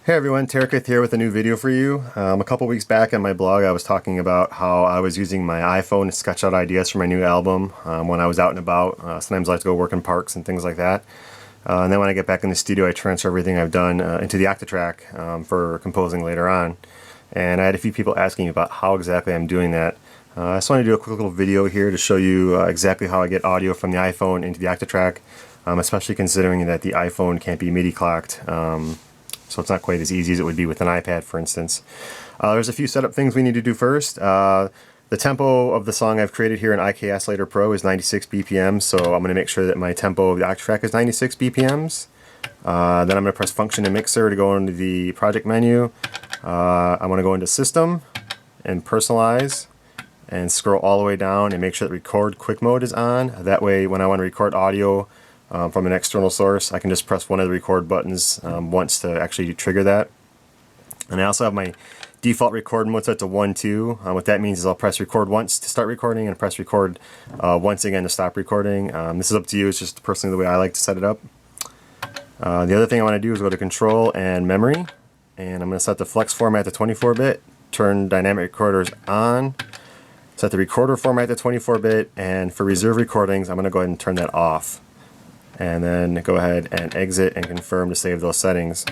Hey everyone, tarekith here with a new video for you. A couple weeks back on my blog I was talking about how I was using my iPhone to sketch out ideas for my new album when I was out and about. Sometimes I like to go work in parks and things like that. And then when I get back in the studio I transfer everything I've done into the Octatrack for composing later on. And I had a few people asking me about how exactly I'm doing that. I just want to do a quick little video here to show you exactly how I get audio from the iPhone into the Octatrack, especially considering that the iPhone can't be MIDI clocked. So it's not quite as easy as it would be with an iPad, for instance. There's a few setup things we need to do first. The tempo of the song I've created here in iKaossilator Pro is 96 BPM, so I'm going to make sure that my tempo of the Octatrack is 96 BPMs. Then I'm going to press Function and Mixer to go into the project menu. I want to go into System and Personalize and scroll all the way down and make sure that Record Quick Mode is on. That way when I want to record audio from an external source, I can just press one of the record buttons once to actually trigger that. And I also have my default record mode set to 1-2. What that means is I'll press record once to start recording and press record once again to stop recording. This is up to you, it's just personally the way I like to set it up. The other thing I want to do is go to Control and Memory, and I'm going to set the flex format to 24-bit, turn dynamic recorders on, set the recorder format to 24-bit, and for reserve recordings I'm going to go ahead and turn that off. And then go ahead and exit and confirm to save those settings.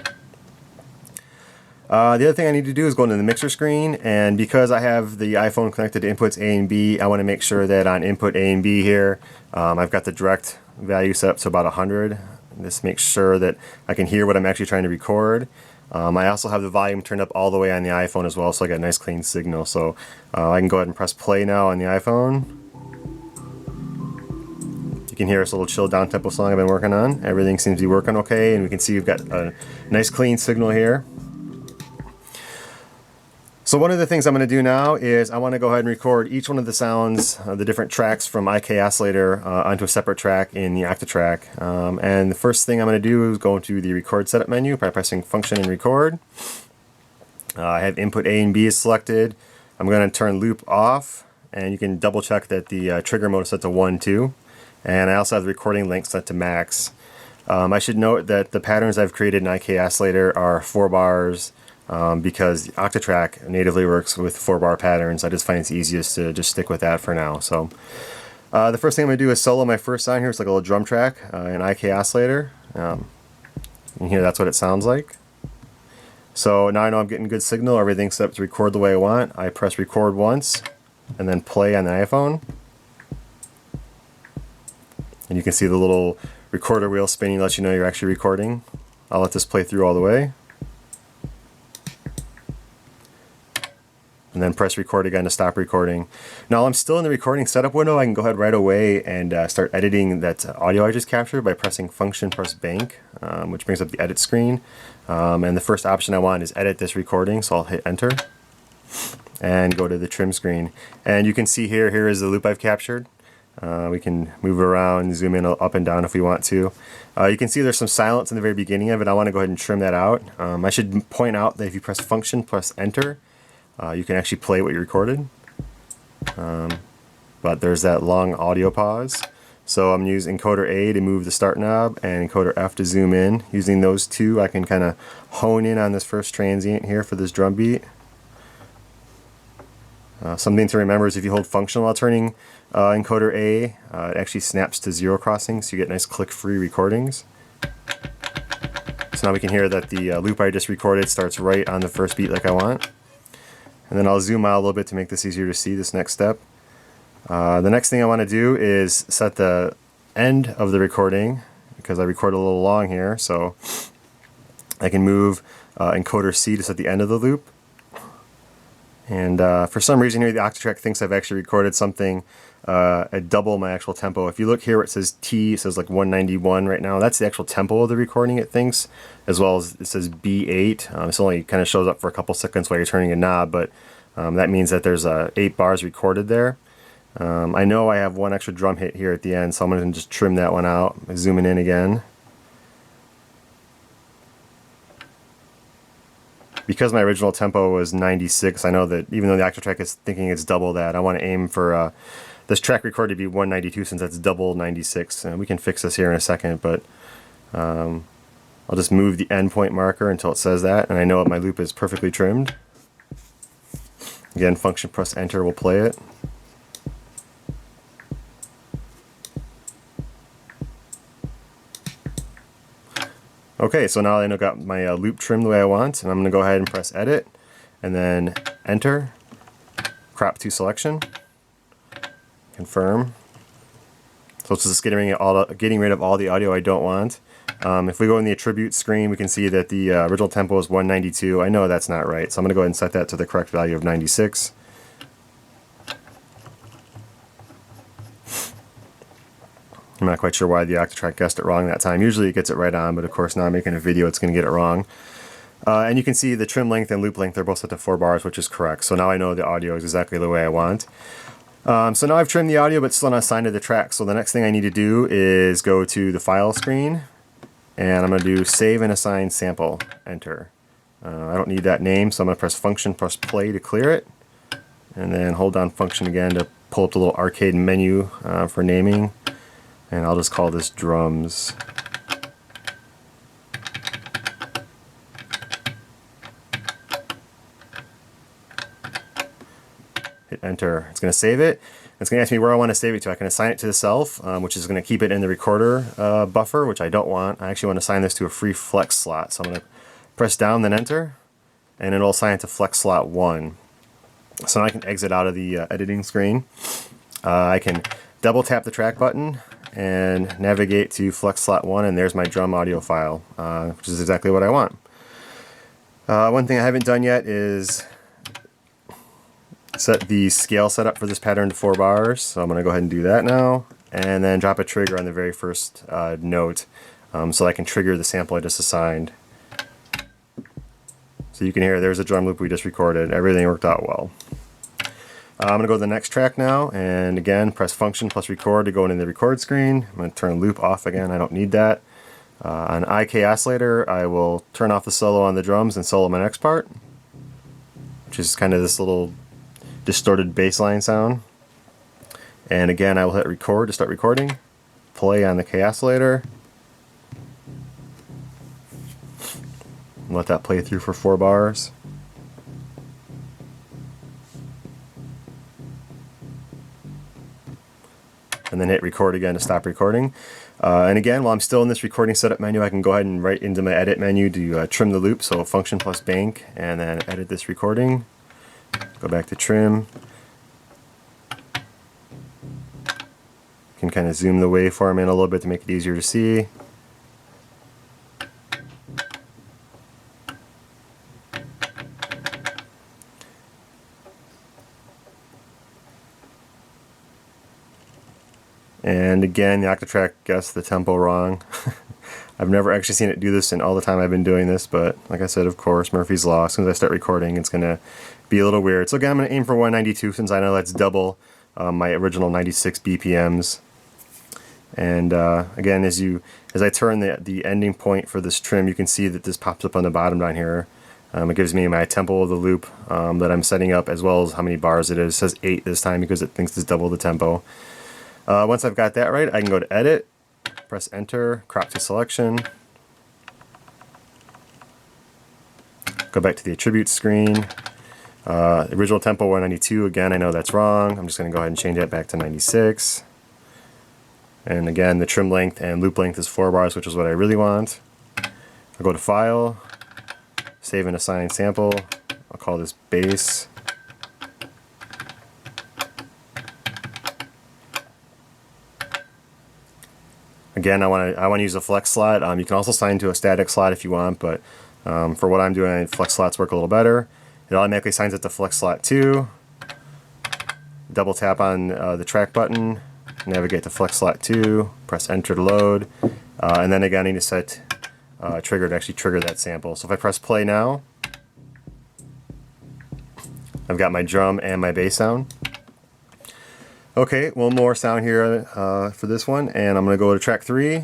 The other thing I need to do is go into the mixer screen, and because I have the iPhone connected to inputs A and B, I want to make sure that on input A and B here, I've got the direct value set up to about 100. This makes sure that I can hear what I'm actually trying to record. I also have the volume turned up all the way on the iPhone as well, so I got a nice clean signal. So I can go ahead and press play now on the iPhone. You can hear this little chill down tempo song I've been working on. Everything seems to be working okay, and we can see we've got a nice clean signal here. So one of the things I'm going to do now is I want to go ahead and record each one of the sounds, the different tracks from iKaossilator onto a separate track in the Octatrack. And the first thing I'm going to do is go into the record setup menu by pressing Function and Record. I have input A and B is selected. I'm going to turn loop off, and you can double check that the trigger mode is set to 1-2. And I also have the recording length set to max. I should note that the patterns I've created in iKaossilator are 4 bars because the Octatrack natively works with 4-bar patterns. I just find it's easiest to just stick with that for now. So the first thing I'm going to do is solo my first sound here. It's like a little drum track in iKaossilator. And here that's what it sounds like. So now I know I'm getting good signal. Everything's set up to record the way I want. I press record once and then play on the iPhone. And you can see the little recorder wheel spinning to let you know you're actually recording. I'll let this play through all the way. And then press record again to stop recording. Now I'm still in the recording setup window. I can go ahead right away and start editing that audio I just captured by pressing Function plus Bank, which brings up the edit screen. And the first option I want is edit this recording, so I'll hit enter and go to the trim screen. And you can see here is the loop I've captured. We can move around, zoom in up and down if we want to. You can see there's some silence in the very beginning of it. I want to go ahead and trim that out. I should point out that if you press Function plus Enter, you can actually play what you recorded. But there's that long audio pause. So I'm using encoder A to move the start knob and encoder F to zoom in. Using those two, I can kind of hone in on this first transient here for this drum beat. Something to remember is if you hold Function while turning encoder A, it actually snaps to 0 crossing, so you get nice click-free recordings. So now we can hear that the loop I just recorded starts right on the first beat like I want. And then I'll zoom out a little bit to make this easier to see, this next step. The next thing I want to do is set the end of the recording, because I record a little long here, so I can move encoder C to set the end of the loop. And for some reason here the Octatrack thinks I've actually recorded something at double my actual tempo. If you look here where it says T, it says like 191 right now. That's the actual tempo of the recording, it thinks, as well as it says B8. This only kind of shows up for a couple seconds while you're turning a knob, but that means that there's 8 bars recorded there. I know I have one extra drum hit here at the end, so I'm going to just trim that one out by zooming in again. Because my original tempo was 96, I know that even though the Octatrack is thinking it's double that, I want to aim for this track record to be 192 since that's double 96. We can fix this here in a second, but I'll I'll just move the endpoint marker until it says that, and I know that my loop is perfectly trimmed. Again, function press enter will play it. Okay, so now I got my loop trimmed the way I want, and I'm going to go ahead and press edit, and then enter, crop to selection, confirm. So it's just getting rid of all the audio I don't want. If we go in the attribute screen, we can see that the original tempo is 192. I know that's not right, so I'm going to go ahead and set that to the correct value of 96. I'm not quite sure why the Octatrack guessed it wrong that time. Usually it gets it right on, but of course now I'm making a video, it's going to get it wrong. And you can see the trim length and loop length are both set to 4 bars, which is correct. So now I know the audio is exactly the way I want. So now I've trimmed the audio, but still not assigned to the track. So the next thing I need to do is go to the file screen, and I'm going to do save and assign sample, enter. I don't need that name, so I'm going to press function, press play to clear it, and then hold down function again to pull up the little arcade menu for naming. And I'll just call this drums. Hit enter. It's going to save it. It's going to ask me where I want to save it to. I can assign it to the self, which is going to keep it in the recorder buffer, which I don't want. I actually want to assign this to a free flex slot. So I'm going to press down, then enter, and it'll assign it to flex slot 1. So now I can exit out of the editing screen. I can double tap the track button and navigate to flex slot 1, and there's my drum audio file, which is exactly what I want. One thing I haven't done yet is set the scale setup for this pattern to 4 bars, so I'm going to go ahead and do that now, and then drop a trigger on the very first note so I can trigger the sample I just assigned. So you can hear there's a drum loop we just recorded. Everything worked out well. I'm going to go to the next track now, and again press function plus record to go into the record screen. I'm going to turn loop off again, I don't need that. On iKaossilator I will turn off the solo on the drums and solo my next part, which is kind of this little distorted bass line sound. And again I will hit record to start recording, play on the iKaossilator, and let that play through for 4 bars. And then hit record again to stop recording. And again, while I'm still in this recording setup menu, I can go ahead and right into my edit menu to trim the loop. So function plus bank, and then edit this recording. Go back to trim. Can kind of zoom the waveform in a little bit to make it easier to see. And again, the Octatrack guessed the tempo wrong. I've never actually seen it do this in all the time I've been doing this, but like I said, of course, Murphy's Law. As soon as I start recording, it's going to be a little weird. So again, I'm going to aim for 192 since I know that's double my original 96 BPMs. And again, as I turn the ending point for this trim, you can see that this pops up on the bottom down here. It gives me my tempo of the loop that I'm setting up, as well as how many bars it is. It says 8 this time because it thinks it's double the tempo. Once I've got that right, I can go to edit, press enter, crop to selection, go back to the attributes screen. Original tempo 192, again I know that's wrong. I'm just going to go ahead and change that back to 96. And again, the trim length and loop length is 4 bars, which is what I really want. I'll go to file, save and assign sample. I'll call this bass. Again, I want to use a flex slot. You can also assign to a static slot if you want, but for what I'm doing, flex slots work a little better. It automatically assigns it to flex slot 2. Double tap on the track button, navigate to flex slot 2, press enter to load, and then again I need to set trigger to actually trigger that sample. So if I press play now, I've got my drum and my bass sound. Okay, one more sound here for this one, and I'm going to go to track 3,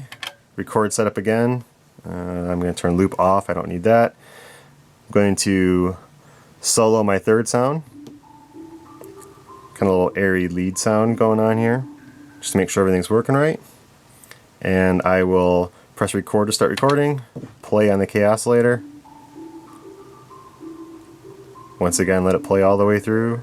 record setup again. I'm going to turn loop off, I don't need that. I'm going to solo my third sound. Kind of a little airy lead sound going on here, just to make sure everything's working right. And I will Press record to start recording. Play on the iKaossilator. Once again, let it play all the way through.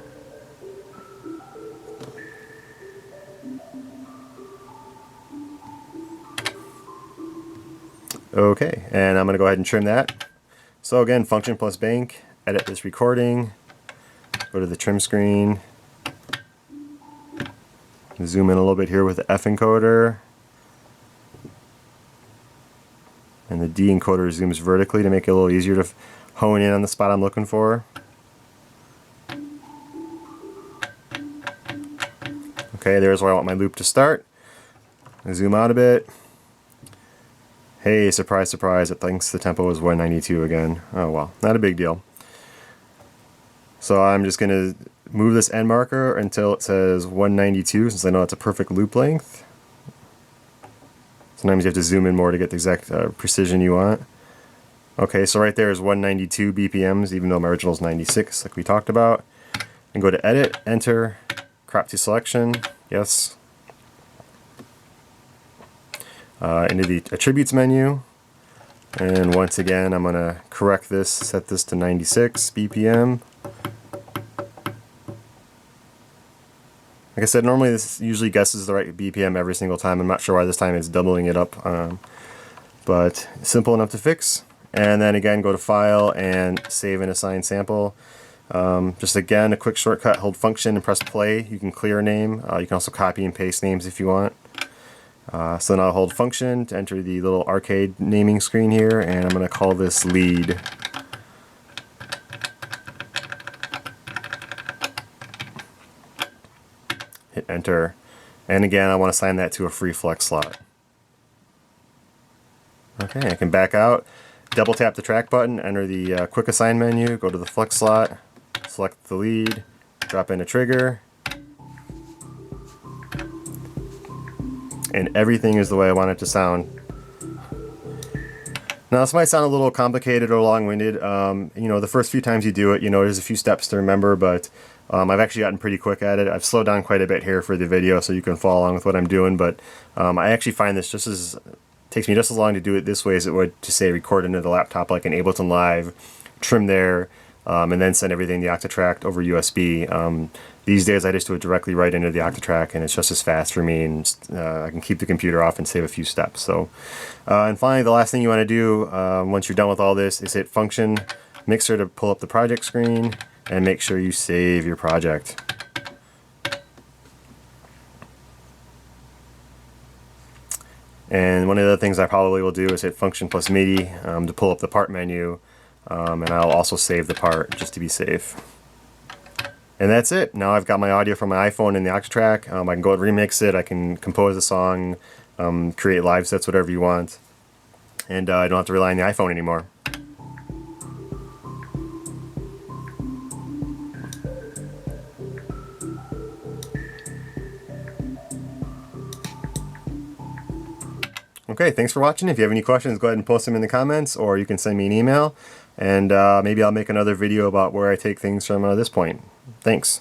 Okay, and I'm going to go ahead and trim that. So again, function plus bank, edit this recording, go to the trim screen, zoom in a little bit here with the F encoder, and the D encoder zooms vertically to make it a little easier to hone in on the spot I'm looking for. Okay, there's where I want my loop to start. I zoom out a bit. Hey, surprise, surprise, it thinks the tempo is 192 again. Oh well, not a big deal. So I'm just going to move this end marker until it says 192, since I know it's a perfect loop length. Sometimes you have to zoom in more to get the exact precision you want. Okay, so right there is 192 BPMs, even though my original is 96, like we talked about. And go to Edit, Enter, Crop to Selection, yes. Into the Attributes menu, and once again I'm going to correct this, set this to 96 BPM. Like I said, normally this usually guesses the right BPM every single time. I'm not sure why this time it's doubling it up, but simple enough to fix. And then again, go to File and Save and Assign Sample. Just again, a quick shortcut, hold Function and press play. You can clear a name. You can also copy and paste names if you want. So then I'll hold Function to enter the little arcade naming screen here, and I'm going to call this Lead. Hit Enter, and again I want to assign that to a free flex slot. Okay, I can back out, double tap the track button, enter the quick assign menu, go to the flex slot, select the lead, drop in a trigger, and everything is the way I want it to sound. Now this might sound a little complicated or long-winded. You know, the first few times you do it, you know, there's a few steps to remember, but I've actually gotten pretty quick at it. I've slowed down quite a bit here for the video so you can follow along with what I'm doing, but I actually find this takes me just as long to do it this way as it would to say record into the laptop like an Ableton Live, trim there, and then send everything the Octatrack over USB. These days I just do it directly right into the Octatrack, and it's just as fast for me, and I can keep the computer off and save a few steps. So, and finally, the last thing you want to do once you're done with all this is hit Function, Mixer to pull up the project screen, and make sure you save your project. And one of the things I probably will do is hit Function plus MIDI to pull up the part menu, and I'll also save the part just to be safe. And that's it. Now I've got my audio from my iPhone in the Octatrack. I can go and remix it, I can compose a song, create live sets, whatever you want, and I don't have to rely on the iPhone anymore. Okay, thanks for watching. If you have any questions, go ahead and post them in the comments, or you can send me an email, and maybe I'll make another video about where I take things from this point. Thanks.